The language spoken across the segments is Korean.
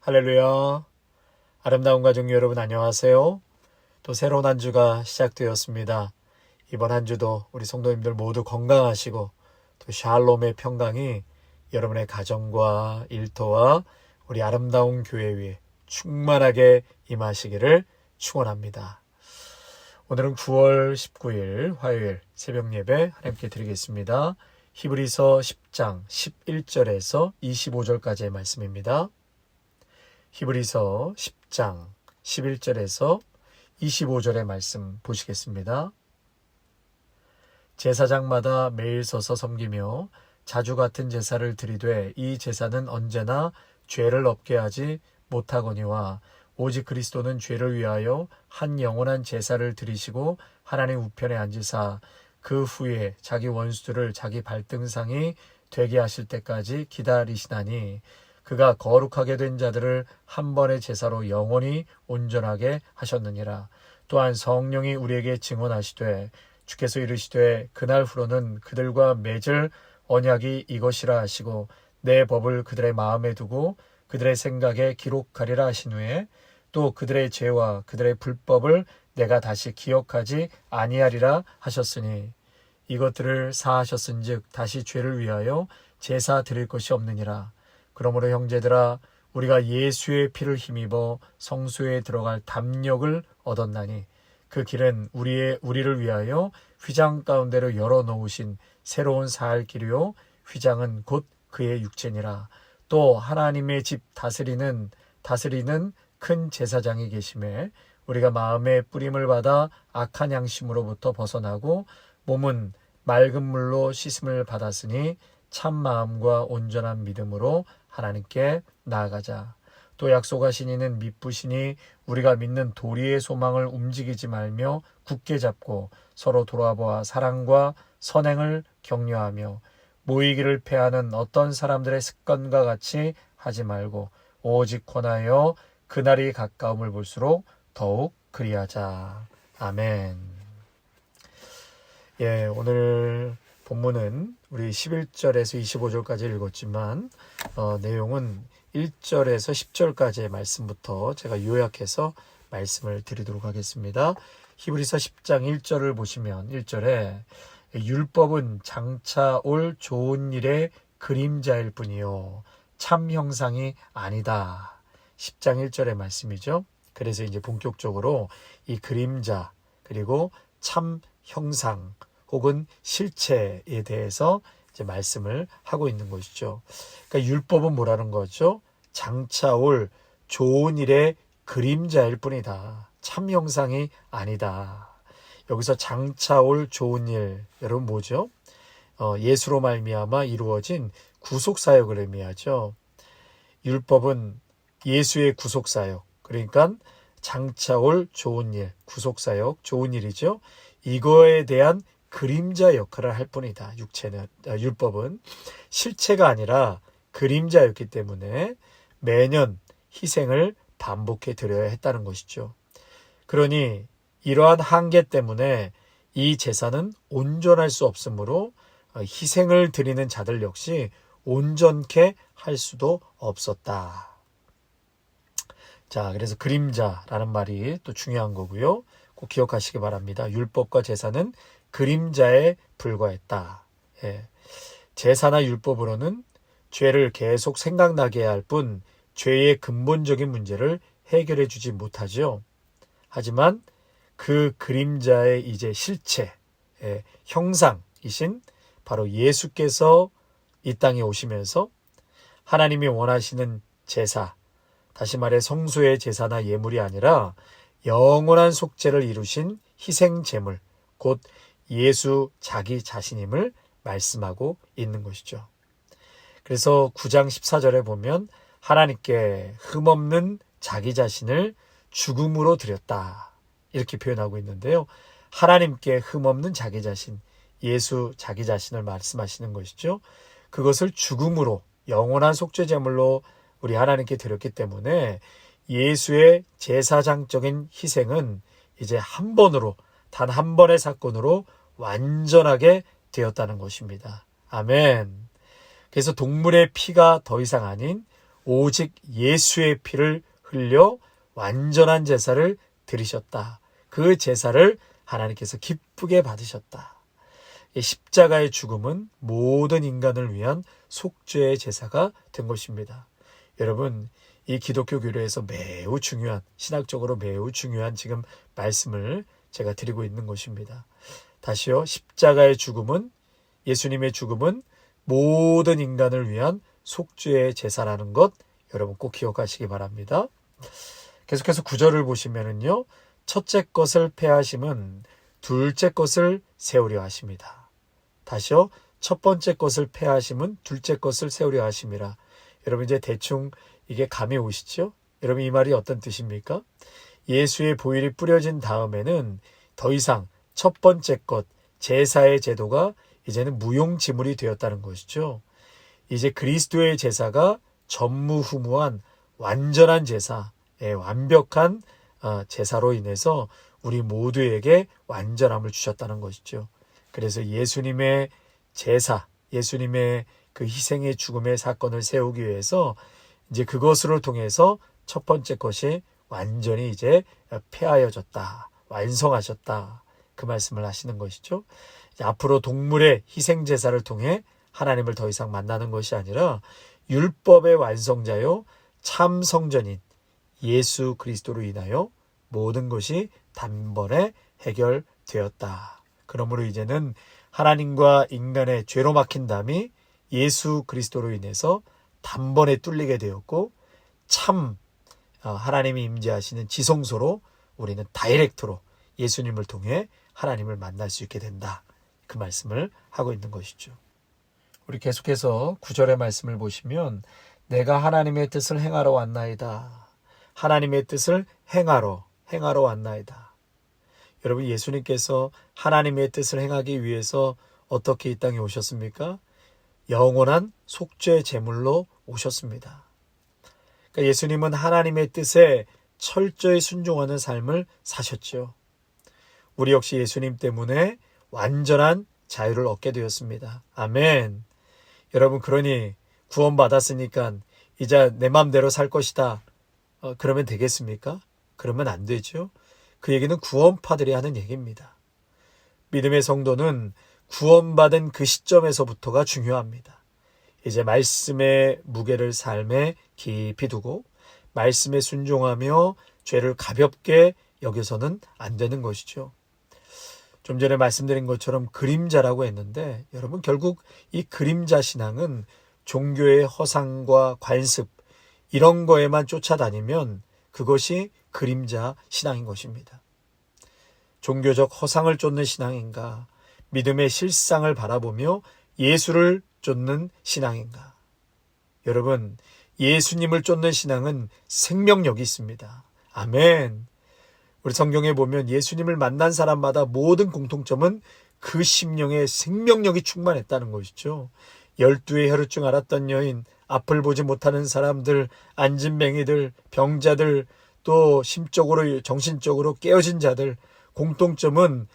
할렐루야. 아름다운 가족 여러분 안녕하세요. 또 새로운 한 주가 시작되었습니다. 이번 한 주도 우리 성도님들 모두 건강하시고 또 샬롬의 평강이 여러분의 가정과 일터와 우리 아름다운 교회 위에 충만하게 임하시기를 축원합니다. 오늘은 9월 19일 화요일 새벽 예배 하나님께 드리겠습니다. 히브리서 10장 11절에서 25절까지의 말씀입니다. 히브리서 10장 11절에서 25절의 말씀 보시겠습니다. 제사장마다 매일 서서 섬기며 자주 같은 제사를 드리되 이 제사는 언제나 죄를 없게 하지 못하거니와 오직 그리스도는 죄를 위하여 한 영원한 제사를 드리시고 하나님 우편에 앉으사 그 후에 자기 원수들을 자기 발등상이 되게 하실 때까지 기다리시나니 그가 거룩하게 된 자들을 한 번의 제사로 영원히 온전하게 하셨느니라. 또한 성령이 우리에게 증언하시되 주께서 이르시되 그날 후로는 그들과 맺을 언약이 이것이라 하시고 내 법을 그들의 마음에 두고 그들의 생각에 기록하리라 하신 후에 또 그들의 죄와 그들의 불법을 내가 다시 기억하지 아니하리라 하셨으니 이것들을 사하셨은즉 다시 죄를 위하여 제사 드릴 것이 없느니라. 그러므로 형제들아 우리가 예수의 피를 힘입어 성소에 들어갈 담력을 얻었나니 그 길은 우리를 위하여 휘장 가운데로 열어놓으신 새로운 살 길이요 휘장은 곧 그의 육체니라. 또 하나님의 집 다스리는 큰 제사장이 계심에 우리가 마음의 뿌림을 받아 악한 양심으로부터 벗어나고 몸은 맑은 물로 씻음을 받았으니 참 마음과 온전한 믿음으로 하나님께 나아가자. 또 약속하신 이는 미쁘시니 우리가 믿는 도리의 소망을 움직이지 말며 굳게 잡고 서로 돌아보아 사랑과 선행을 격려하며 모이기를 패하는 어떤 사람들의 습관과 같이 하지 말고 오직 권하여 그날이 가까움을 볼수록 더욱 그리하자. 아멘. 오늘 본문은 우리 11절에서 25절까지 읽었지만 내용은 1절에서 10절까지의 말씀부터 제가 요약해서 말씀을 드리도록 하겠습니다. 히브리서 10장 1절을 보시면 1절에 율법은 장차 올 좋은 일의 그림자일 뿐이요 참 형상이 아니다. 10장 1절의 말씀이죠. 그래서 이제 본격적으로 이 그림자 그리고 참 형상 혹은 실체에 대해서 이제 말씀을 하고 있는 것이죠. 그러니까 율법은 뭐라는 거죠? 장차 올 좋은 일의 그림자일 뿐이다. 참 형상이 아니다. 여기서 장차 올 좋은 일, 여러분 뭐죠? 예수로 말미암아 이루어진 구속사역을 의미하죠. 율법은 예수의 구속사역, 그러니까 장차 올 좋은 일, 구속사역, 좋은 일이죠. 이거에 대한 그림자 역할을 할 뿐이다. 율법은 실체가 아니라 그림자였기 때문에 매년 희생을 반복해 드려야 했다는 것이죠. 그러니 이러한 한계 때문에 이 제사는 온전할 수 없으므로 희생을 드리는 자들 역시 온전케 할 수도 없었다. 자, 그래서 그림자라는 말이 또 중요한 거고요. 꼭 기억하시기 바랍니다. 율법과 제사는 그림자에 불과했다. 제사나 율법으로는 죄를 계속 생각나게 할 뿐 죄의 근본적인 문제를 해결해 주지 못하죠. 하지만 그 그림자의 이제 실체, 형상이신 바로 예수께서 이 땅에 오시면서 하나님이 원하시는 제사, 다시 말해 성소의 제사나 예물이 아니라 영원한 속죄를 이루신 희생 제물, 곧 예수 자기 자신임을 말씀하고 있는 것이죠. 그래서 9장 14절에 보면 하나님께 흠없는 자기 자신을 죽음으로 드렸다. 이렇게 표현하고 있는데요. 하나님께 흠없는 자기 자신, 예수 자기 자신을 말씀하시는 것이죠. 그것을 죽음으로 영원한 속죄 제물로 우리 하나님께 드렸기 때문에 예수의 제사장적인 희생은 이제 한 번으로 단 한 번의 사건으로 완전하게 되었다는 것입니다. 아멘. 그래서 동물의 피가 더 이상 아닌 오직 예수의 피를 흘려 완전한 제사를 드리셨다. 그 제사를 하나님께서 기쁘게 받으셨다. 이 십자가의 죽음은 모든 인간을 위한 속죄의 제사가 된 것입니다. 여러분, 이 기독교 교리에서 매우 중요한, 신학적으로 매우 중요한 지금 말씀을 제가 드리고 있는 것입니다. 다시요, 십자가의 죽음은, 예수님의 죽음은 모든 인간을 위한 속죄의 제사라는 것 여러분 꼭 기억하시기 바랍니다. 계속해서 9절을 보시면은요, 첫째 것을 폐하심은 둘째 것을 세우려 하심이다. 다시요, 첫 번째 것을 폐하심은 둘째 것을 세우려 하심이라. 여러분 이제 대충 이게 감이 오시죠? 여러분 이 말이 어떤 뜻입니까? 예수의 보혈이 뿌려진 다음에는 더 이상 첫 번째 것, 제사의 제도가 이제는 무용지물이 되었다는 것이죠. 이제 그리스도의 제사가 전무후무한 완전한 제사, 완벽한 제사로 인해서 우리 모두에게 완전함을 주셨다는 것이죠. 그래서 예수님의 제사, 예수님의 그 희생의 죽음의 사건을 세우기 위해서 이제 그것으로 통해서 첫 번째 것이 완전히 이제 폐하여졌다, 완성하셨다, 그 말씀을 하시는 것이죠. 앞으로 동물의 희생 제사를 통해 하나님을 더 이상 만나는 것이 아니라 율법의 완성자요 참 성전인 예수 그리스도로 인하여 모든 것이 단번에 해결되었다. 그러므로 이제는 하나님과 인간의 죄로 막힌 담이 예수 그리스도로 인해서 단번에 뚫리게 되었고, 참 하나님이 임재하시는 지성소로 우리는 다이렉트로 예수님을 통해 하나님을 만날 수 있게 된다. 그 말씀을 하고 있는 것이죠. 우리 계속해서 9절의 말씀을 보시면 내가 하나님의 뜻을 행하러 왔나이다. 하나님의 뜻을 행하러 왔나이다. 여러분, 예수님께서 하나님의 뜻을 행하기 위해서 어떻게 이 땅에 오셨습니까? 영원한 속죄 제물로 오셨습니다. 그러니까 예수님은 하나님의 뜻에 철저히 순종하는 삶을 사셨죠. 우리 역시 예수님 때문에 완전한 자유를 얻게 되었습니다. 아멘. 여러분, 그러니 구원받았으니까 이제 내 맘대로 살 것이다. 그러면 되겠습니까? 그러면 안 되죠. 그 얘기는 구원파들이 하는 얘기입니다. 믿음의 성도는 구원받은 그 시점에서부터가 중요합니다. 이제 말씀의 무게를 삶에 깊이 두고 말씀에 순종하며 죄를 가볍게 여겨서는 안 되는 것이죠. 좀 전에 말씀드린 것처럼 그림자라고 했는데, 여러분 결국 이 그림자 신앙은 종교의 허상과 관습 이런 거에만 쫓아다니면 그것이 그림자 신앙인 것입니다. 종교적 허상을 쫓는 신앙인가, 믿음의 실상을 바라보며 예수를 쫓는 신앙인가. 여러분, 예수님을 쫓는 신앙은 생명력이 있습니다. 아멘. 우리 성경에 보면 예수님을 만난 사람마다 모든 공통점은 그 심령에 생명력이 충만했다는 것이죠. 12의 혈루증 앓았던 여인, 앞을 보지 못하는 사람들, 안진뱅이들, 병자들, 또 심적으로 정신적으로 깨어진 자들, 공통점은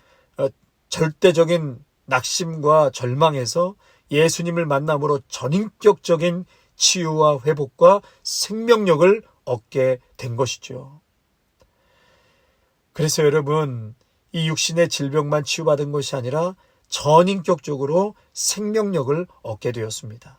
절대적인 낙심과 절망에서 예수님을 만남으로 전인격적인 치유와 회복과 생명력을 얻게 된 것이죠. 그래서 여러분, 이 육신의 질병만 치유받은 것이 아니라 전인격적으로 생명력을 얻게 되었습니다.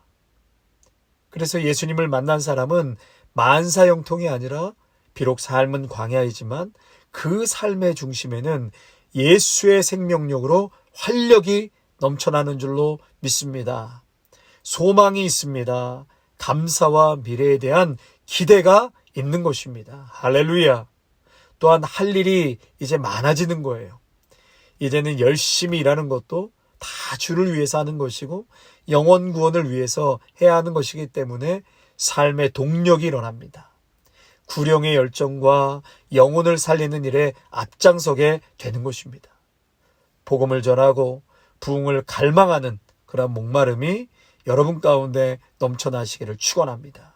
그래서 예수님을 만난 사람은 만사형통이 아니라 비록 삶은 광야이지만 그 삶의 중심에는 예수의 생명력으로 활력이 넘쳐나는 줄로 믿습니다. 소망이 있습니다. 감사와 미래에 대한 기대가 있는 것입니다. 할렐루야. 또한 할 일이 이제 많아지는 거예요. 이제는 열심히 일하는 것도 다 주를 위해서 하는 것이고 영혼 구원을 위해서 해야 하는 것이기 때문에 삶의 동력이 일어납니다. 구령의 열정과 영혼을 살리는 일에 앞장서게 되는 것입니다. 복음을 전하고 부흥을 갈망하는 그런 목마름이 여러분 가운데 넘쳐나시기를 축원합니다.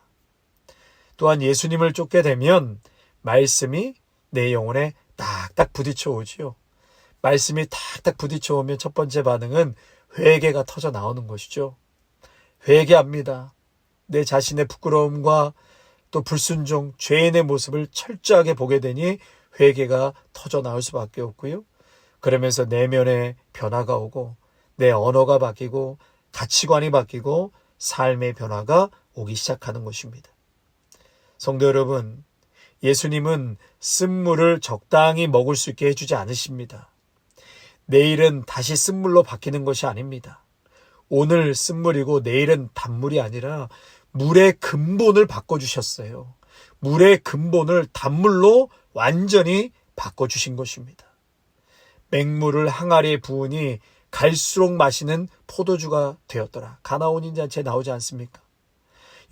또한 예수님을 쫓게 되면 말씀이 내 영혼에 딱딱 부딪혀 오지요. 말씀이 딱딱 부딪혀 오면 첫 번째 반응은 회개가 터져 나오는 것이죠. 회개합니다. 내 자신의 부끄러움과 또 불순종, 죄인의 모습을 철저하게 보게 되니 회개가 터져 나올 수밖에 없고요. 그러면서 내면에 변화가 오고 내 언어가 바뀌고 가치관이 바뀌고 삶의 변화가 오기 시작하는 것입니다. 성도 여러분, 예수님은 쓴물을 적당히 먹을 수 있게 해주지 않으십니다. 내일은 다시 쓴물로 바뀌는 것이 아닙니다. 오늘 쓴물이고 내일은 단물이 아니라 물의 근본을 바꿔주셨어요. 물의 근본을 단물로 완전히 바꿔주신 것입니다. 맹물을 항아리에 부으니 갈수록 마시는 포도주가 되었더라. 가나온인 잔치에 나오지 않습니까?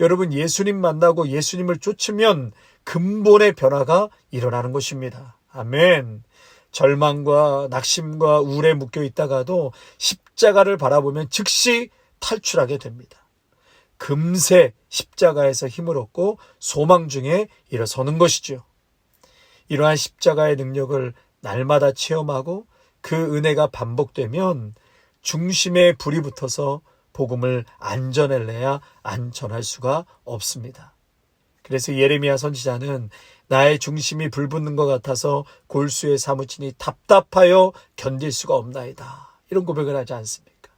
여러분, 예수님 만나고 예수님을 쫓으면 근본의 변화가 일어나는 것입니다. 아멘. 절망과 낙심과 우울에 묶여 있다가도 십자가를 바라보면 즉시 탈출하게 됩니다. 금세 십자가에서 힘을 얻고 소망 중에 일어서는 것이죠. 이러한 십자가의 능력을 날마다 체험하고 그 은혜가 반복되면 중심에 불이 붙어서 복음을 안 전해내야 안 전할 수가 없습니다. 그래서 예레미야 선지자는 나의 중심이 불붙는 것 같아서 골수에 사무치니 답답하여 견딜 수가 없나이다. 이런 고백을 하지 않습니까?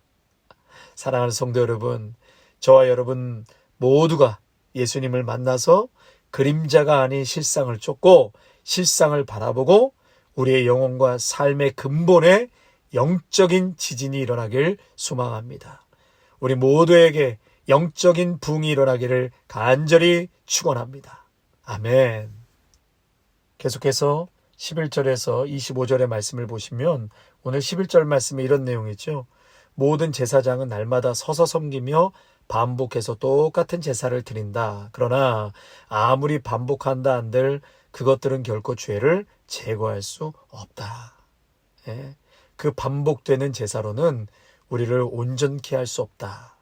사랑하는 성도 여러분, 저와 여러분 모두가 예수님을 만나서 그림자가 아닌 실상을 쫓고 실상을 바라보고 우리의 영혼과 삶의 근본에 영적인 지진이 일어나길 소망합니다. 우리 모두에게 영적인 부흥이 일어나기를 간절히 축원합니다. 아멘. 계속해서 11절에서 25절의 말씀을 보시면 오늘 11절 말씀에 이런 내용이죠. 모든 제사장은 날마다 서서 섬기며 반복해서 똑같은 제사를 드린다. 그러나 아무리 반복한다 한들 그것들은 결코 죄를 제거할 수 없다. 그 반복되는 제사로는 우리를 온전케 할 수 없다.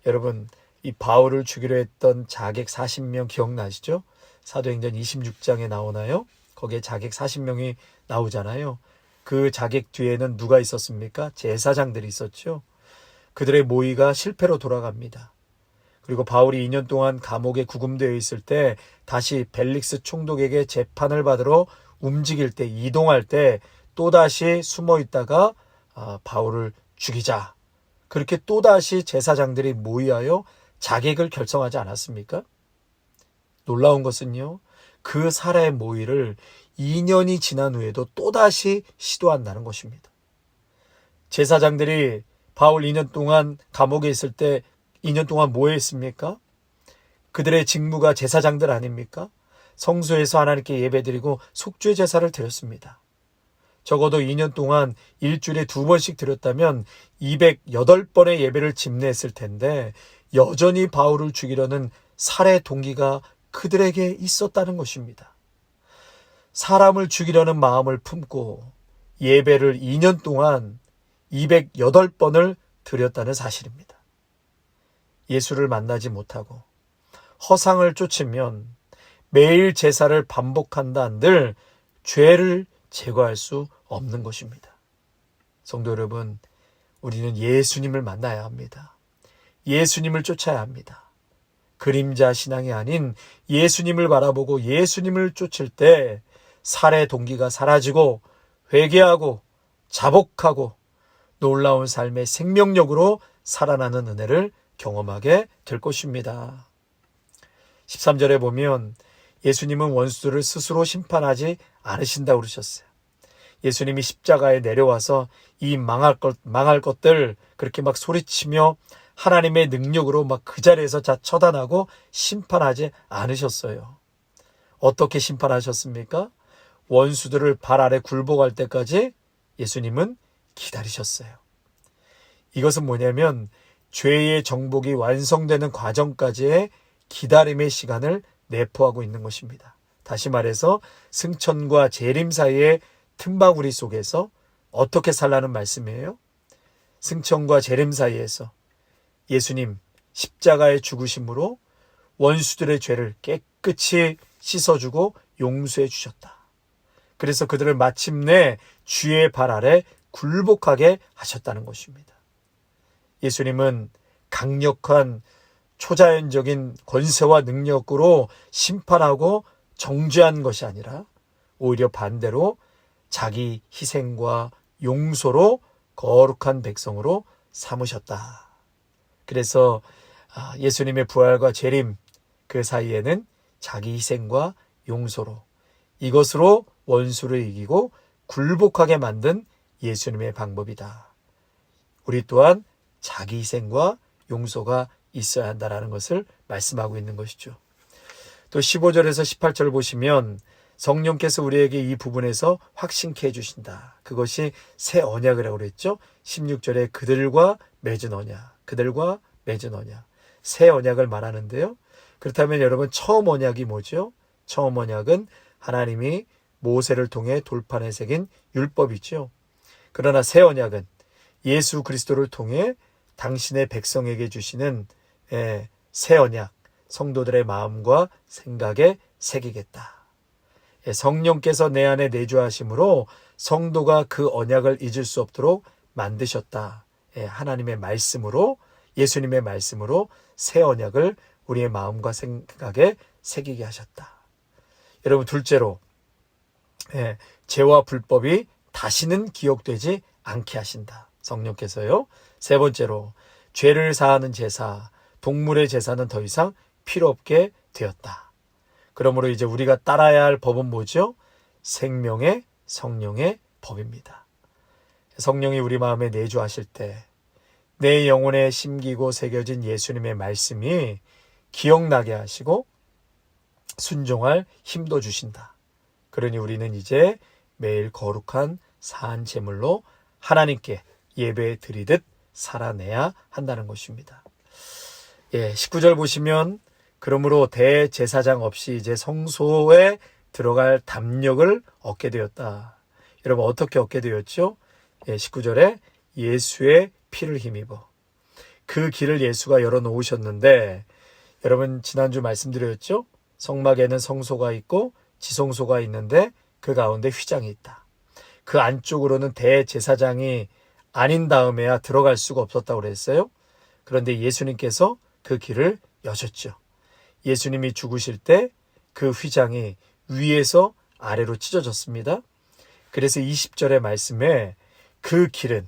여러분, 이 바울을 죽이려 했던 자객 40명 기억나시죠? 사도행전 26장에 나오나요? 거기에 자객 40명이 나오잖아요. 그 자객 뒤에는 누가 있었습니까? 제사장들이 있었죠. 그들의 모의가 실패로 돌아갑니다. 그리고 바울이 2년 동안 감옥에 구금되어 있을 때 다시 벨릭스 총독에게 재판을 받으러 움직일 때, 이동할 때 또다시 숨어 있다가 바울을 죽이자. 그렇게 또다시 제사장들이 모의하여 자객을 결성하지 않았습니까? 놀라운 것은요, 그 살해 모의를 2년이 지난 후에도 또다시 시도한다는 것입니다. 제사장들이 바울 2년 동안 감옥에 있을 때 2년 동안 뭐 했습니까? 그들의 직무가 제사장들 아닙니까? 성소에서 하나님께 예배드리고 속죄 제사를 드렸습니다. 적어도 2년 동안 일주일에 2번씩 드렸다면 208번의 예배를 집례했을 텐데 여전히 바울을 죽이려는 살해 동기가 그들에게 있었다는 것입니다. 사람을 죽이려는 마음을 품고 예배를 2년 동안 208번을 드렸다는 사실입니다. 예수를 만나지 못하고 허상을 쫓으면 매일 제사를 반복한다 한들 죄를 제거할 수 없는 것입니다. 성도 여러분, 우리는 예수님을 만나야 합니다. 예수님을 쫓아야 합니다. 그림자 신앙이 아닌 예수님을 바라보고 예수님을 쫓을 때 살해 동기가 사라지고 회개하고 자복하고 놀라운 삶의 생명력으로 살아나는 은혜를 경험하게 될 것입니다. 13절에 보면 예수님은 원수들을 스스로 심판하지 않으신다고 그러셨어요. 예수님이 십자가에 내려와서 이 망할 것들 그렇게 막 소리치며 하나님의 능력으로 막 그 자리에서 처단하고 심판하지 않으셨어요. 어떻게 심판하셨습니까? 원수들을 발 아래 굴복할 때까지 예수님은 기다리셨어요. 이것은 뭐냐면 죄의 정복이 완성되는 과정까지의 기다림의 시간을 내포하고 있는 것입니다. 다시 말해서 승천과 재림 사이의 틈바구니 속에서 어떻게 살라는 말씀이에요? 승천과 재림 사이에서 예수님 십자가의 죽으심으로 원수들의 죄를 깨끗이 씻어주고 용서해 주셨다. 그래서 그들을 마침내 주의 발 아래 굴복하게 하셨다는 것입니다. 예수님은 강력한 초자연적인 권세와 능력으로 심판하고 정죄한 것이 아니라 오히려 반대로 자기 희생과 용서로 거룩한 백성으로 삼으셨다. 그래서 예수님의 부활과 재림 그 사이에는 자기 희생과 용서로 이것으로 원수를 이기고 굴복하게 만든 예수님의 방법이다. 우리 또한 자기 희생과 용서가 있어야 한다는 것을 말씀하고 있는 것이죠. 또 15절에서 18절 보시면 성령께서 우리에게 이 부분에서 확신케 해주신다. 그것이 새 언약이라고 그랬죠. 16절에 그들과 맺은 언약, 그들과 맺은 언약, 새 언약을 말하는데요. 그렇다면 여러분 처음 언약이 뭐죠? 처음 언약은 하나님이 모세를 통해 돌판에 새긴 율법이죠. 그러나 새 언약은 예수 그리스도를 통해 당신의 백성에게 주시는 새 언약, 성도들의 마음과 생각에 새기겠다. 성령께서 내 안에 내주하심으로 성도가 그 언약을 잊을 수 없도록 만드셨다. 하나님의 말씀으로, 예수님의 말씀으로 새 언약을 우리의 마음과 생각에 새기게 하셨다. 여러분, 둘째로 죄와 불법이 다시는 기억되지 않게 하신다. 성령께서요. 세 번째로 죄를 사하는 제사, 동물의 제사는 더 이상 필요 없게 되었다. 그러므로 이제 우리가 따라야 할 법은 뭐죠? 생명의 성령의 법입니다. 성령이 우리 마음에 내주하실 때 내 영혼에 심기고 새겨진 예수님의 말씀이 기억나게 하시고 순종할 힘도 주신다. 그러니 우리는 이제 매일 거룩한 사한 제물로 하나님께 예배 드리듯 살아내야 한다는 것입니다. 19절 보시면 그러므로 대제사장 없이 이제 성소에 들어갈 담력을 얻게 되었다. 여러분 어떻게 얻게 되었죠? 19절에 예수의 피를 힘입어. 그 길을 예수가 열어놓으셨는데 여러분 지난주 말씀드렸죠? 성막에는 성소가 있고 지성소가 있는데 그 가운데 휘장이 있다. 그 안쪽으로는 대제사장이 아닌 다음에야 들어갈 수가 없었다고 그랬어요. 그런데 예수님께서 그 길을 여셨죠. 예수님이 죽으실 때 그 휘장이 위에서 아래로 찢어졌습니다. 그래서 20절의 말씀에 그 길은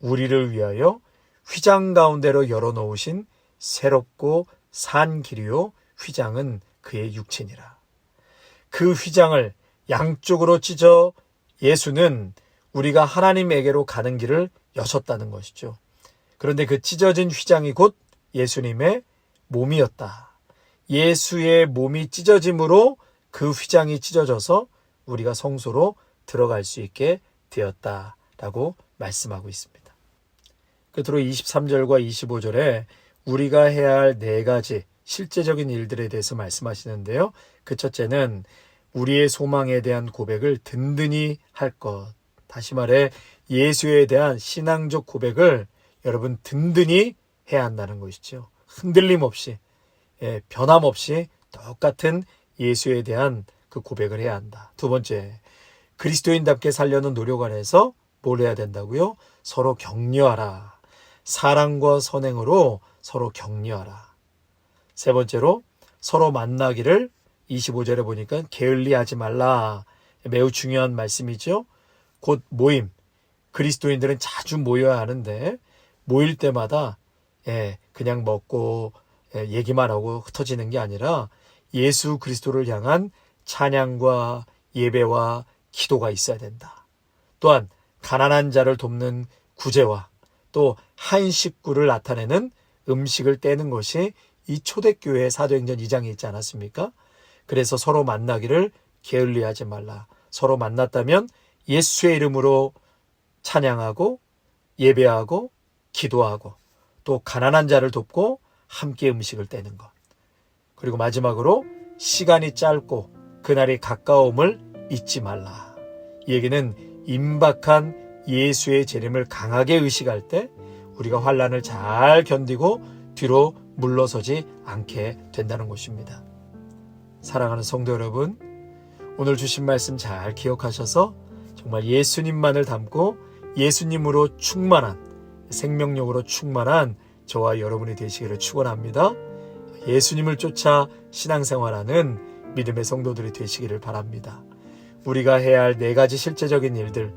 우리를 위하여 휘장 가운데로 열어놓으신 새롭고 산 길이요 휘장은 그의 육체니라. 그 휘장을 양쪽으로 찢어 예수는 우리가 하나님에게로 가는 길을 여셨다는 것이죠. 그런데 그 찢어진 휘장이 곧 예수님의 몸이었다. 예수의 몸이 찢어짐으로 그 휘장이 찢어져서 우리가 성소로 들어갈 수 있게 되었다라고 말씀하고 있습니다. 끝으로 23절과 25절에 우리가 해야 할 네 가지 실제적인 일들에 대해서 말씀하시는데요. 그 첫째는 우리의 소망에 대한 고백을 든든히 할 것. 다시 말해 예수에 대한 신앙적 고백을 여러분 든든히 해야 한다는 것이죠. 흔들림 없이, 변함없이 똑같은 예수에 대한 그 고백을 해야 한다. 두 번째, 그리스도인답게 살려는 노력 안에서 뭘 해야 된다고요? 서로 격려하라. 사랑과 선행으로 서로 격려하라. 세 번째로 서로 만나기를 25절에 보니까 게을리하지 말라. 매우 중요한 말씀이죠. 곧 모임. 그리스도인들은 자주 모여야 하는데 모일 때마다 그냥 먹고 얘기만 하고 흩어지는 게 아니라 예수 그리스도를 향한 찬양과 예배와 기도가 있어야 된다. 또한 가난한 자를 돕는 구제와 또 한 식구를 나타내는 음식을 떼는 것이 이 초대교회 사도행전 2장에 있지 않았습니까? 그래서 서로 만나기를 게을리하지 말라. 서로 만났다면 예수의 이름으로 찬양하고 예배하고 기도하고 또 가난한 자를 돕고 함께 음식을 떼는 것. 그리고 마지막으로 시간이 짧고 그날이 가까움을 잊지 말라. 이 얘기는 임박한 예수의 재림을 강하게 의식할 때 우리가 환난을 잘 견디고 뒤로 물러서지 않게 된다는 것입니다. 사랑하는 성도 여러분, 오늘 주신 말씀 잘 기억하셔서 정말 예수님만을 담고 예수님으로 충만한 생명력으로 충만한 저와 여러분이 되시기를 축원합니다. 예수님을 쫓아 신앙생활하는 믿음의 성도들이 되시기를 바랍니다. 우리가 해야 할 4가지 실제적인 일들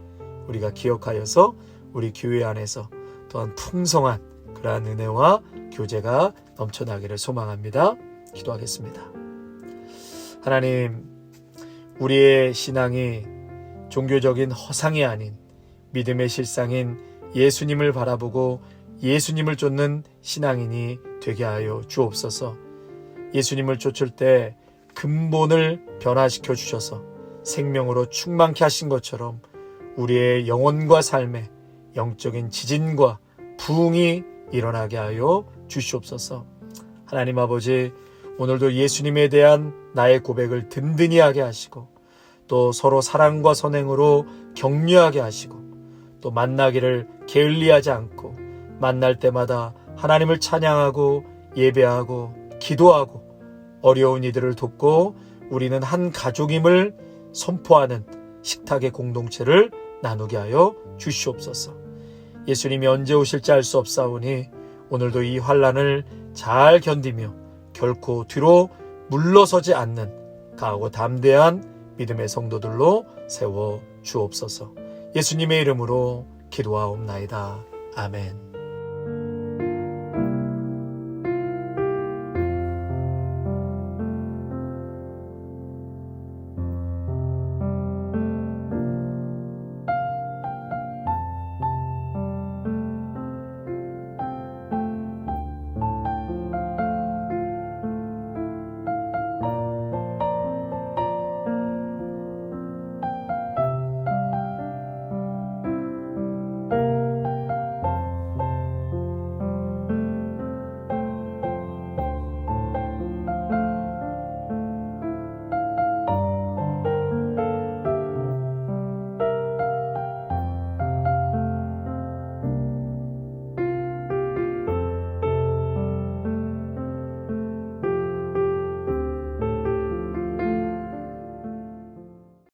우리가 기억하여서 우리 교회 안에서 또한 풍성한 그러한 은혜와 교제가 넘쳐나기를 소망합니다. 기도하겠습니다. 하나님, 우리의 신앙이 종교적인 허상이 아닌 믿음의 실상인 예수님을 바라보고 예수님을 쫓는 신앙인이 되게 하여 주옵소서. 예수님을 쫓을 때 근본을 변화시켜 주셔서 생명으로 충만케 하신 것처럼 우리의 영혼과 삶에 영적인 지진과 부흥이 일어나게 하여 주시옵소서. 하나님 아버지, 오늘도 예수님에 대한 나의 고백을 든든히 하게 하시고 또 서로 사랑과 선행으로 격려하게 하시고 또 만나기를 게을리하지 않고 만날 때마다 하나님을 찬양하고 예배하고 기도하고 어려운 이들을 돕고 우리는 한 가족임을 선포하는 식탁의 공동체를 나누게 하여 주시옵소서. 예수님이 언제 오실지 알 수 없사오니 오늘도 이 환난을 잘 견디며 결코 뒤로 물러서지 않는 강하고 담대한 믿음의 성도들로 세워 주옵소서. 예수님의 이름으로 기도하옵나이다. 아멘.